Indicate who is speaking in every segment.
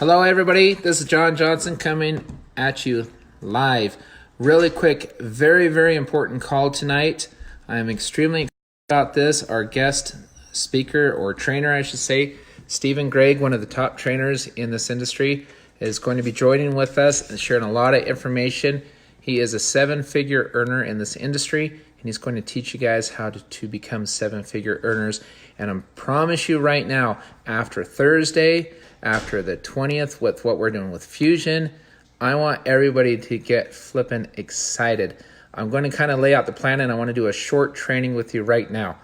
Speaker 1: Hello everybody, this is John Johnson coming at you live. Really quick, very important call tonight. I'm extremely excited about this. Our guest speaker or trainer, I should say, Stephen Gregg, one of the top trainers in this industry, is going to be joining with us and sharing a lot of information. He is a 7-figure earner in this industry, and he's going to teach you guys how to become 7-figure earners. And I promise you right now, after Thursday, after the 20th, with what we're doing with Fusion, I want everybody to get flippin' excited. I'm going to kind of lay out the plan, and I want to do a short training with you right now.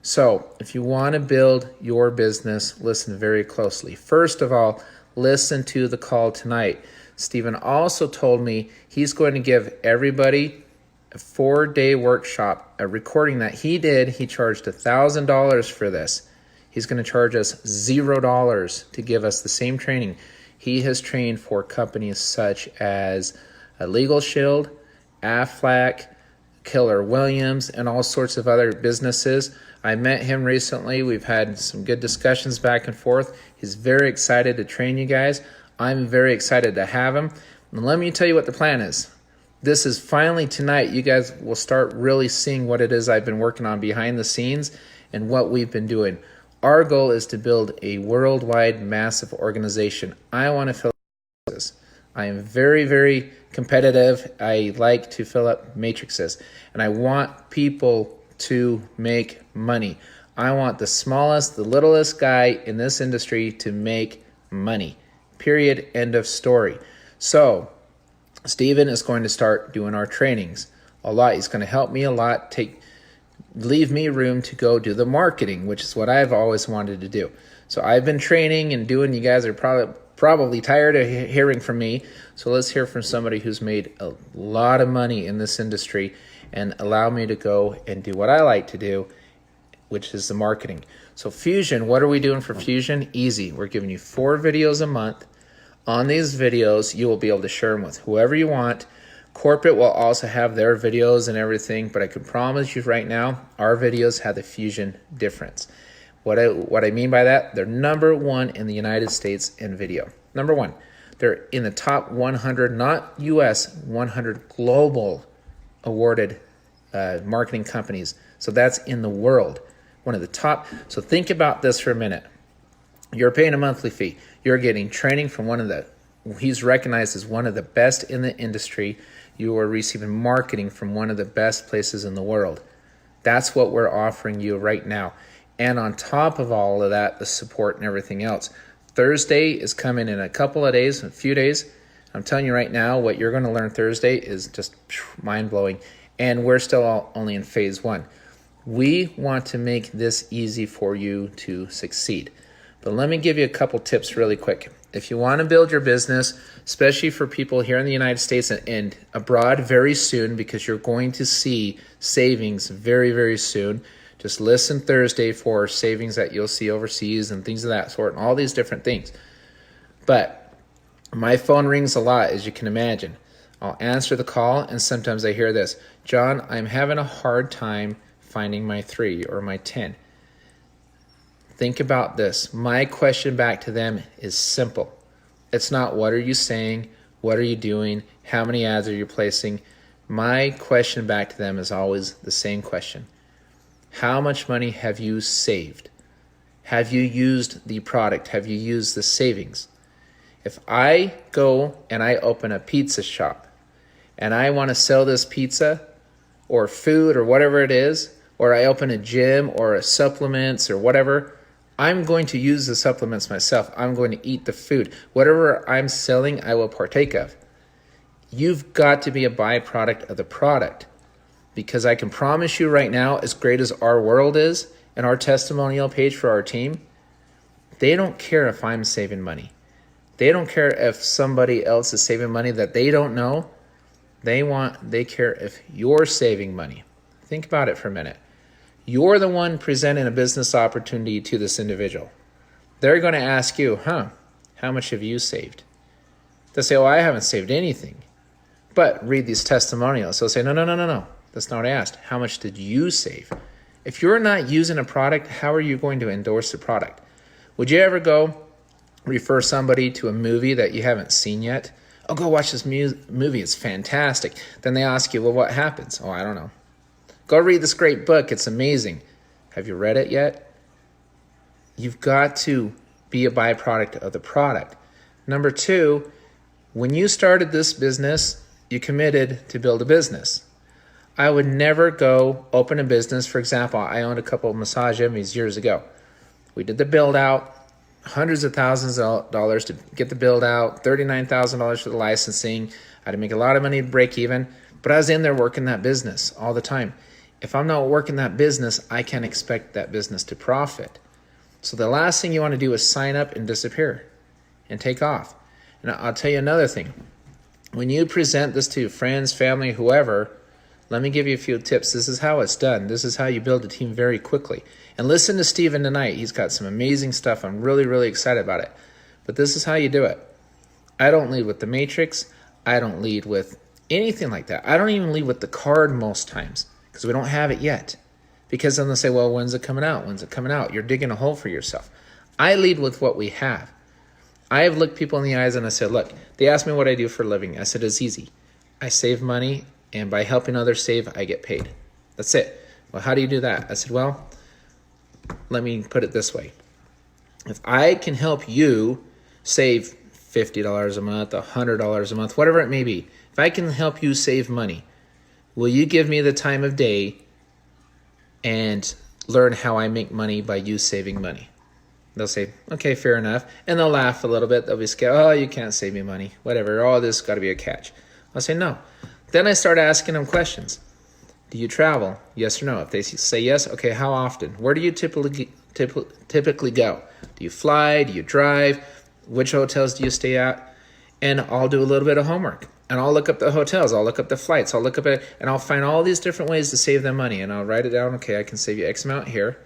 Speaker 1: So if you want to build your business, listen very closely. First of all, listen to the call tonight. Stephen also told me he's going to give everybody a 4-day workshop, a recording that he did. He charged $1,000 for this. He's going to charge us $0 to give us the same training. He has trained for companies such as Legal Shield, Aflac, Keller Williams, and all sorts of other businesses. I met him recently. We've had some good discussions back and forth. He's very excited to train you guys. I'm very excited to have him. And let me tell you what the plan is. This is finally tonight. You guys will start really seeing what it is I've been working on behind the scenes and what we've been doing. Our goal is to build a worldwide massive organization. I want to fill up matrices. I am very competitive. I like to fill up matrices. And I want people to make money. I want the smallest, the littlest guy in this industry to make money. Period. End of story. So Stephen is going to start doing our trainings a lot. He's going to help me a lot, leave me room to go do the marketing, which is what I've always wanted to do. So I've been training and doing. You guys are probably tired of hearing from me. So let's hear from somebody who's made a lot of money in this industry and allow me to go and do what I like to do, which is the marketing. So Fusion, what are we doing for Fusion? Easy. We're giving you 4 videos a month. On these videos, you will be able to share them with whoever you want. Corporate will also have their videos and everything, but I can promise you right now, our videos have the Fusion difference. What I mean by that, they're #1 in the United States in video. #1. They're in the top 100, not US, 100 global awarded marketing companies. So that's in the world. One of the top. So think about this for a minute. You're paying a monthly fee. You're getting training from he's recognized as one of the best in the industry. You are receiving marketing from one of the best places in the world. That's what we're offering you right now. And on top of all of that, the support and everything else. Thursday is coming in a couple of days, a few days. I'm telling you right now, what you're going to learn Thursday is just mind-blowing. And we're still only in phase 1. We want to make this easy for you to succeed. But let me give you a couple tips really quick. If you want to build your business, especially for people here in the United States and abroad very soon, because you're going to see savings very soon. Just listen Thursday for savings that you'll see overseas and things of that sort and all these different things. But my phone rings a lot, as you can imagine. I'll answer the call, and sometimes I hear this: John, I'm having a hard time finding my 3 or my 10. Think about this. My question back to them is simple. It's not what are you saying, what are you doing, how many ads are you placing. My question back to them is always the same question. How much money have you saved? Have you used the product? Have you used the savings? If I go and I open a pizza shop and I want to sell this pizza or food or whatever it is, or I open a gym or a supplements or whatever, I'm going to use the supplements myself. I'm going to eat the food. Whatever I'm selling, I will partake of. You've got to be a byproduct of the product, because I can promise you right now, as great as our world is and our testimonial page for our team, they don't care if I'm saving money. They don't care if somebody else is saving money that they don't know. They care if you're saving money. Think about it for a minute. You're the one presenting a business opportunity to this individual. They're going to ask you, how much have you saved? They'll say, I haven't saved anything. But read these testimonials. They'll say, no. That's not what I asked. How much did you save? If you're not using a product, how are you going to endorse the product? Would you ever go refer somebody to a movie that you haven't seen yet. Oh, go watch this movie. It's fantastic. Then they ask you, well, what happens? Oh, I don't know. Go read this great book. It's amazing. Have you read it yet? You've got to be a byproduct of the product. Number two, when you started this business, you committed to build a business. I would never go open a business. For example, I owned a couple of massage envies years ago. We did the build out, hundreds of thousands of dollars to get the build out, $39,000 for the licensing. I had to make a lot of money to break even, but I was in there working that business all the time. If I'm not working that business, I can't expect that business to profit. So the last thing you want to do is sign up and disappear and take off. And I'll tell you another thing. When you present this to friends, family, whoever, let me give you a few tips. This is how it's done. This is how you build a team very quickly. And listen to Stephen tonight. He's got some amazing stuff. I'm really, really excited about it. But this is how you do it. I don't lead with the matrix. I don't lead with anything like that. I don't even lead with the card most times because we don't have it yet. Because then they'll say, well, when's it coming out? When's it coming out? You're digging a hole for yourself. I lead with what we have. I have looked people in the eyes and I said, look, they asked me what I do for a living. I said, it's easy. I save money, and by helping others save, I get paid. That's it. Well, how do you do that? I said, well, let me put it this way. If I can help you save $50 a month, $100 a month, whatever it may be, if I can help you save money, will you give me the time of day and learn how I make money by you saving money? They'll say, okay, fair enough. And they'll laugh a little bit. They'll be scared. Oh, you can't save me money. Whatever. Oh, this got to be a catch. I'll say no. Then I start asking them questions. Do you travel? Yes or no? If they say yes, okay, how often? Where do you typically go? Do you fly? Do you drive? Which hotels do you stay at? And I'll do a little bit of homework. And I'll look up the hotels. I'll look up the flights. I'll look up it, and I'll find all these different ways to save them money. And I'll write it down. Okay, I can save you X amount here.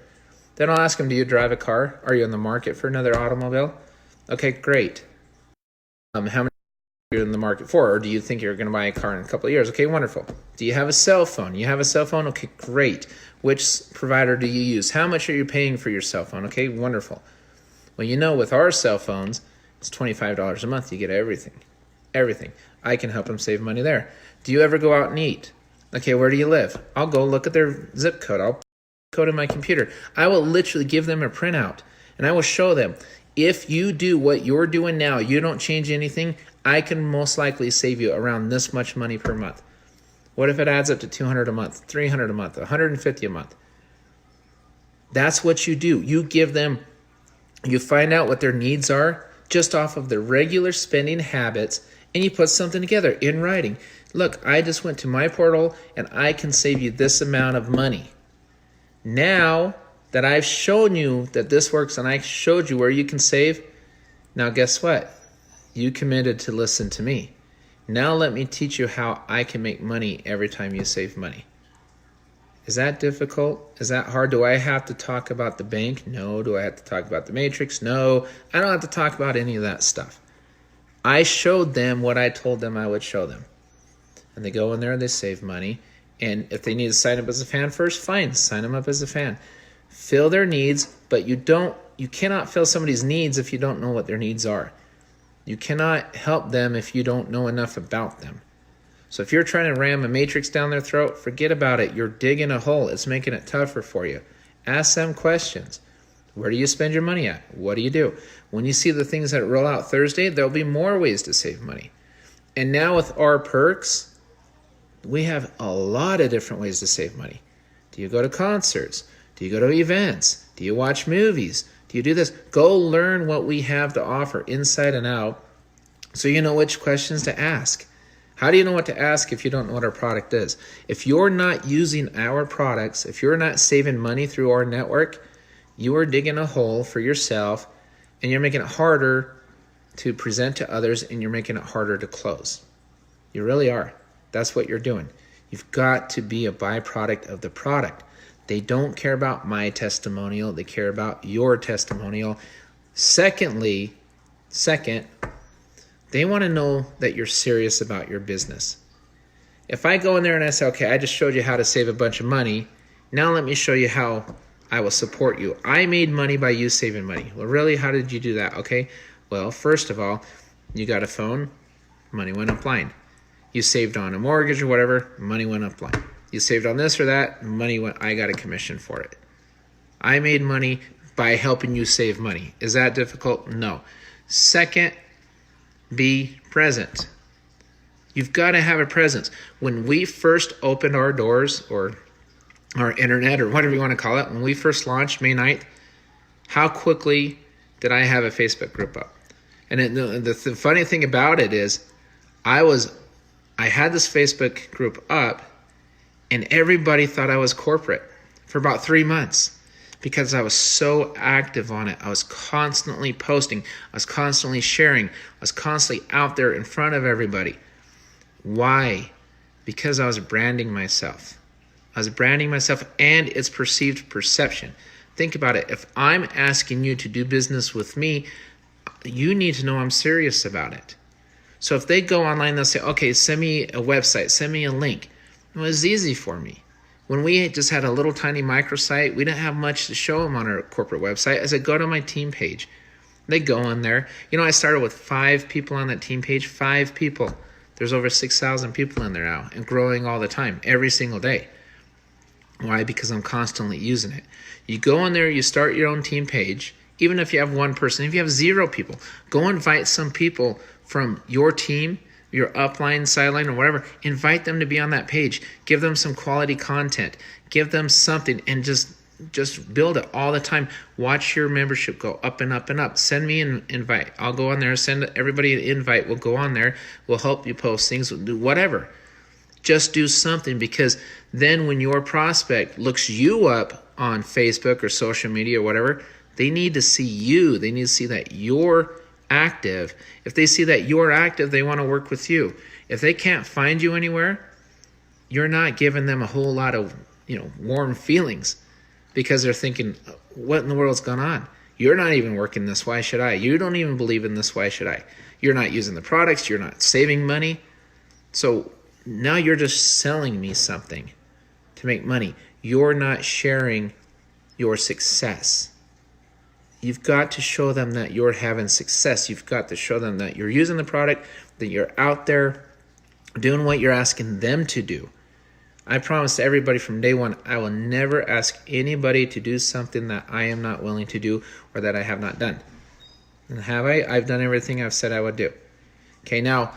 Speaker 1: Then I'll ask them, do you drive a car? Are you in the market for another automobile? Okay, great. How many are you in the market for? Or do you think you're going to buy a car in a couple of years? Okay, wonderful. Do you have a cell phone? You have a cell phone? Okay, great. Which provider do you use? How much are you paying for your cell phone? Okay, wonderful. Well, you know, with our cell phones, it's $25 a month. You get everything. Everything. I can help them save money there. Do you ever go out and eat? Okay, where do you live? I'll go look at their zip code. I'll code in my computer. I will literally give them a printout, and I will show them, if you do what you're doing now, you don't change anything, I can most likely save you around this much money per month. What if it adds up to $200 a month, $300 a month, $150 a month? That's what you do. You give them, you find out what their needs are just off of their regular spending habits, and you put something together in writing. Look, I just went to my portal, and I can save you this amount of money. Now that I've shown you that this works and I showed you where you can save, now guess what? You committed to listen to me. Now let me teach you how I can make money every time you save money. Is that difficult? Is that hard? Do I have to talk about the bank? No. Do I have to talk about the matrix? No. I don't have to talk about any of that stuff. I showed them what I told them I would show them. And they go in there and they save money. And if they need to sign up as a fan first, fine, sign them up as a fan. Fill their needs, but you cannot fill somebody's needs if you don't know what their needs are. You cannot help them if you don't know enough about them. So if you're trying to ram a matrix down their throat, forget about it. You're digging a hole. It's making it tougher for you. Ask them questions. Where do you spend your money at? What do you do? When you see the things that roll out Thursday, there'll be more ways to save money. And now with our perks, we have a lot of different ways to save money. Do you go to concerts? Do you go to events? Do you watch movies? Do you do this? Go learn what we have to offer inside and out so you know which questions to ask. How do you know what to ask if you don't know what our product is? If you're not using our products, if you're not saving money through our network, you are digging a hole for yourself, and you're making it harder to present to others, and you're making it harder to close. You really are. That's what you're doing. You've got to be a byproduct of the product. They don't care about my testimonial. They care about your testimonial. Second, they want to know that you're serious about your business. If I go in there and I say, okay, I just showed you how to save a bunch of money. Now let me show you how I will support you. I made money by you saving money. Well, really, how did you do that? Okay, Well, first of all, you got a phone, money went up line. You saved on a mortgage or whatever, money went up line. You saved on this or that, I got a commission for it. I made money by helping you save money. Is that difficult? No. Second, be present. You've got to have a presence. When we first opened our doors, or our internet, or whatever you want to call it, when we first launched May 9th, how quickly did I have a Facebook group up? And the funny thing about it is, I had this Facebook group up, and everybody thought I was corporate for about 3 months because I was so active on it. I was constantly posting. I was constantly sharing. I was constantly out there in front of everybody. Why? Because I was branding myself. I was branding myself and its perceived perception. Think about it. If I'm asking you to do business with me, you need to know I'm serious about it. So if they go online, they'll say, okay, send me a website, send me a link. It was easy for me. When we just had a little tiny microsite, we didn't have much to show them on our corporate website. I said, go to my team page. They go in there. I started with 5 people on that team page, 5 people. There's over 6,000 people in there now and growing all the time, every single day. Why? Because I'm constantly using it. You go in there, you start your own team page. Even if you have 1 person, if you have 0 people, go invite some people from your team, your upline, sideline, or whatever. Invite them to be on that page. Give them some quality content. Give them something, and just build it all the time. Watch your membership go up and up and up. Send me an invite. I'll go on there, send everybody an invite. We'll go on there. We'll help you post things. We'll do whatever. Just do something, because then when your prospect looks you up on Facebook or social media or whatever, they need to see you. They need to see that you're active. If they see that you're active, they want to work with you. If they can't find you anywhere, you're not giving them a whole lot of warm feelings, because they're thinking, what in the world's gone on? You're not even working this. Why should I? You don't even believe in this. Why should I? You're not using the products. You're not saving money. So now you're just selling me something to make money. You're not sharing your success. You've got to show them that you're having success. You've got to show them that you're using the product, that you're out there doing what you're asking them to do. I promise to everybody from day one, I will never ask anybody to do something that I am not willing to do or that I have not done. And have I? I've done everything I've said I would do. Okay, now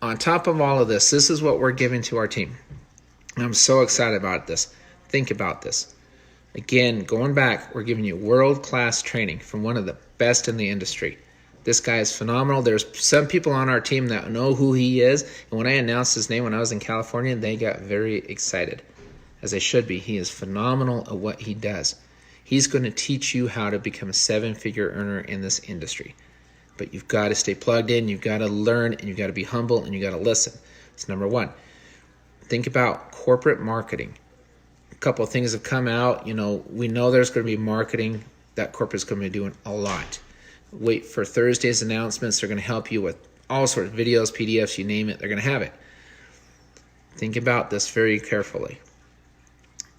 Speaker 1: on top of all of this, this is what we're giving to our team. I'm so excited about this. Think about this. Again, going back, we're giving you world-class training from one of the best in the industry. This guy is phenomenal. There's some people on our team that know who he is, and when I announced his name when I was in California, they got very excited, as they should be. He is phenomenal at what he does. He's going to teach you how to become a 7-figure earner in this industry. But you've got to stay plugged in, you've got to learn, and you've got to be humble, and you've got to listen. It's number 1. Think about corporate marketing. A couple of things have come out. We know there's going to be marketing that corporate's going to be doing a lot. Wait for Thursday's announcements. They're going to help you with all sorts of videos, PDFs, you name it. They're going to have it. Think about this very carefully.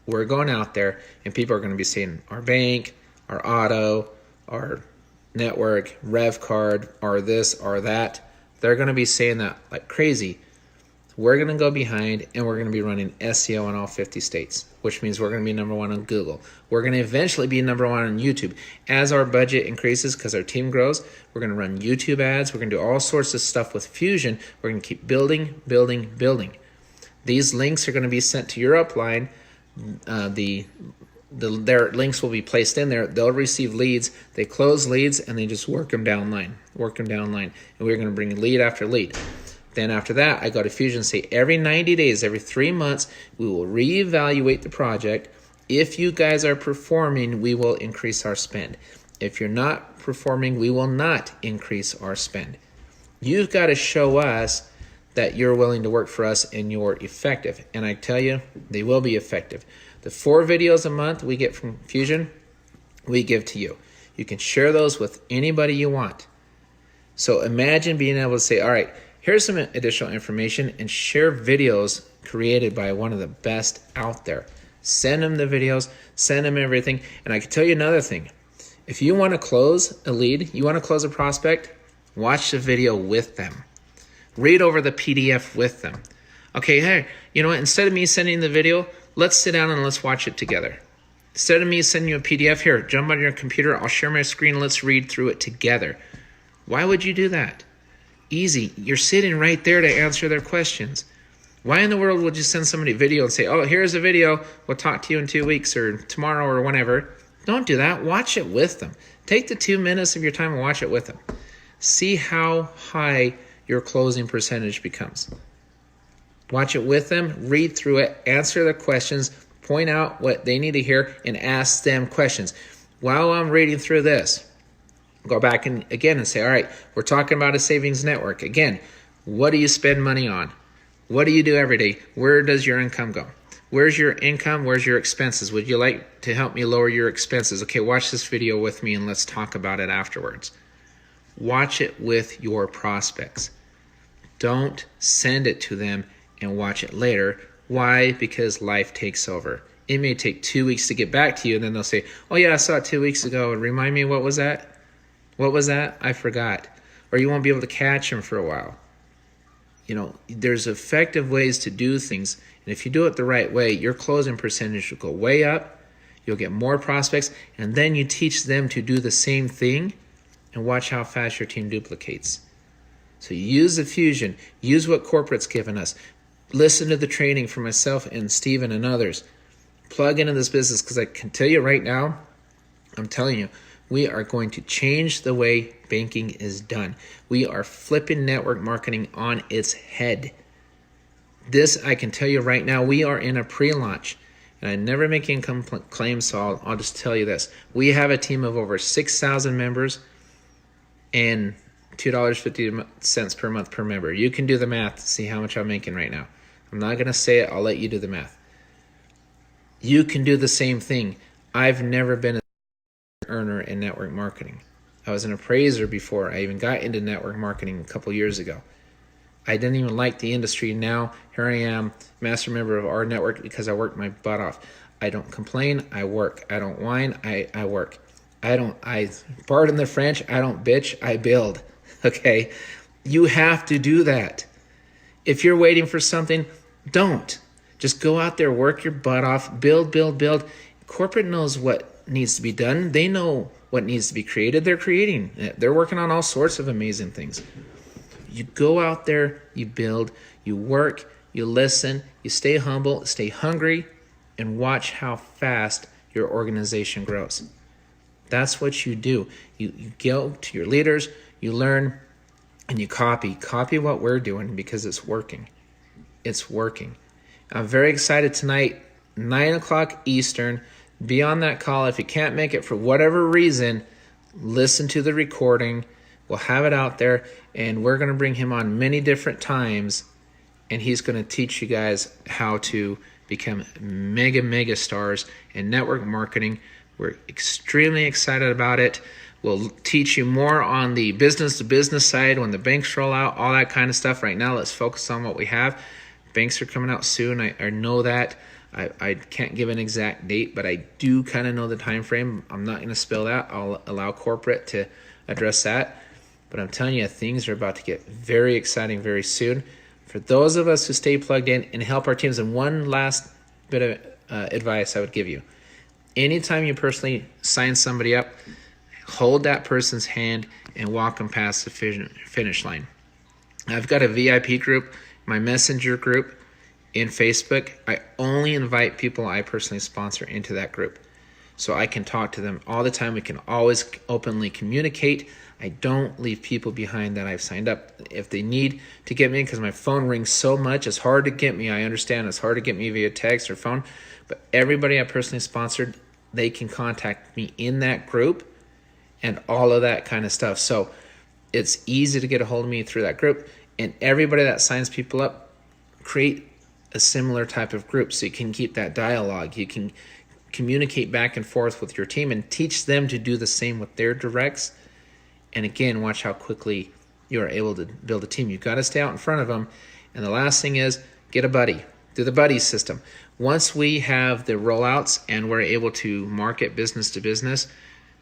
Speaker 1: We're going out there, and people are going to be saying rbank, our auto, our network, revvcard, or this or that. They're going to be saying that like crazy. We're going to go behind, and we're going to be running SEO in all 50 states, which means we're going to be number 1 on Google. We're going to eventually be number 1 on YouTube. As our budget increases, because our team grows, we're going to run YouTube ads. We're going to do all sorts of stuff with Fusion. We're going to keep building, building, building. These links are going to be sent to your upline. Their links will be placed in there. They'll receive leads. They close leads, and they just work them down line. And we're going to bring lead after lead. Then after that, I go to Fusion and say every 90 days, every 3 months, we will reevaluate the project. If you guys are performing, we will increase our spend. If you're not performing, we will not increase our spend. You've got to show us that you're willing to work for us and you're effective. And I tell you, they will be effective. The 4 videos a month we get from Fusion, we give to you. You can share those with anybody you want. So imagine being able to say, all right, here's some additional information, and share videos created by one of the best out there. Send them the videos, send them everything. And I can tell you another thing. If you want to close a lead, you want to close a prospect, Watch the video with them. Read over the PDF with them. Okay, hey, you know what? Instead of me sending the video, let's sit down and let's watch it together. Instead of me sending you a PDF, here, jump on your computer, I'll share my screen, let's read through it together. Why would you do that? Easy. You're sitting right there to answer their questions. Why in the world would you send somebody a video and say, oh, here's a video, we'll talk to you in 2 weeks or tomorrow or whenever? Don't do that. Watch it with them. Take the 2 minutes of your time and watch it with them. See how high your closing percentage becomes. Watch it with them, read through it, answer their questions, point out what they need to hear, and ask them questions. While I'm reading through this, go back and again and say, all right, we're talking about a savings network. Again, what do you spend money on? What do you do every day? Where does your income go? Where's your income? Where's your expenses? Would you like to help me lower your expenses? Okay, watch this video with me and let's talk about it afterwards. Watch it with your prospects. Don't send it to them and watch it later. Why? Because life takes over. It may take 2 weeks to get back to you, and then they'll say, oh yeah, I saw it 2 weeks ago. Remind me, what was that? What was that? I forgot. Or you won't be able to catch them for a while. You know, there's effective ways to do things, and if you do it the right way, your closing percentage will go way up. You'll get more prospects, and then you teach them to do the same thing, and watch how fast your team duplicates. So use the fusion. Use what corporate's given us. Listen to the training from myself and Stephen and others. Plug into this business, because I can tell you right now, I'm telling you, we are going to change the way banking is done. We are flipping network marketing on its head. This, I can tell you right now, we are in a pre-launch. And I never make income claims, so I'll just tell you this. We have a team of over 6,000 members and $2.50 per month per member. You can do the math to see how much I'm making right now. I'm not going to say it. I'll let you do the math. You can do the same thing. I've never been an earner in network marketing. I was an appraiser before I even got into network marketing a couple years ago. I didn't even like the industry. Now, here I am, master member of rNetwork because I worked my butt off. I don't complain, I work. I don't whine, I work. Pardon the French, I don't bitch, I build. Okay? You have to do that. If you're waiting for something, don't. Just go out there, work your butt off, build. Corporate knows what needs to be done. They know what needs to be created. They're creating it. They're working on all sorts of amazing things. You go out there, you build, you work, you listen, you stay humble, stay hungry, and watch how fast your organization grows. That's what you do. You go to your leaders, you learn, and you copy. Copy what we're doing because it's working. It's working. I'm very excited tonight, 9 o'clock Eastern. Be on that call. If you can't make it for whatever reason, listen to the recording. We'll have it out there, and we're going to bring him on many different times, and he's going to teach you guys how to become mega stars in network marketing. We're extremely excited about it. We'll teach you more on the business-to-business side when the banks roll out, all that kind of stuff. Right now, let's focus on what we have. Banks are coming out soon. I know that. I can't give an exact date, but I do kind of know the time frame. I'm not going to spill that. I'll allow corporate to address that. But I'm telling you, things are about to get very exciting very soon. For those of us who stay plugged in and help our teams, and one last bit of advice I would give you. Anytime you personally sign somebody up, hold that person's hand and walk them past the finish line. I've got a VIP group, my messenger group in Facebook. I only invite people I personally sponsor into that group so I can talk to them all the time. We can always openly communicate. I don't leave people behind that I've signed up. If they need to get me, because my phone rings so much, it's hard to get me. I understand it's hard to get me via text or phone, but everybody I personally sponsored, they can contact me in that group and all of that kind of stuff. So it's easy to get a hold of me through that group. And everybody that signs people up, create a similar type of group so you can keep that dialogue. You can communicate back and forth with your team and teach them to do the same with their directs. And again, watch how quickly you are able to build a team. You've got to stay out in front of them. And the last thing is get a buddy. Do the buddy system. Once we have the rollouts and we're able to market business to business,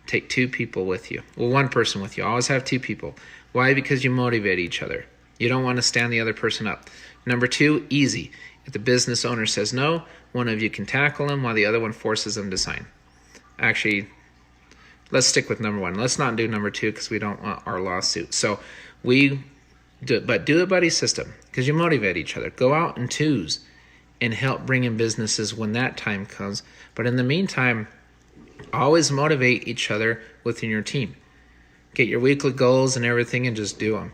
Speaker 1: take 2 people with you. Well, 1 person with you. Always have 2 people. Why? Because you motivate each other. You don't want to stand the other person up. Number 2, easy. If the business owner says no, one of you can tackle him while the other one forces them to sign. Actually, let's stick with number 1. Let's not do number 2 because we don't want our lawsuit. So we do a buddy system because you motivate each other. Go out in 2s and help bring in businesses when that time comes. But in the meantime, always motivate each other within your team. Get your weekly goals and everything and just do them.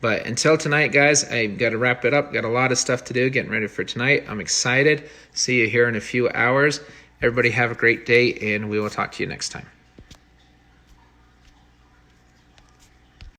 Speaker 1: But until tonight, guys, I've got to wrap it up. Got a lot of stuff to do, getting ready for tonight. I'm excited. See you here in a few hours. Everybody have a great day, and we will talk to you next time.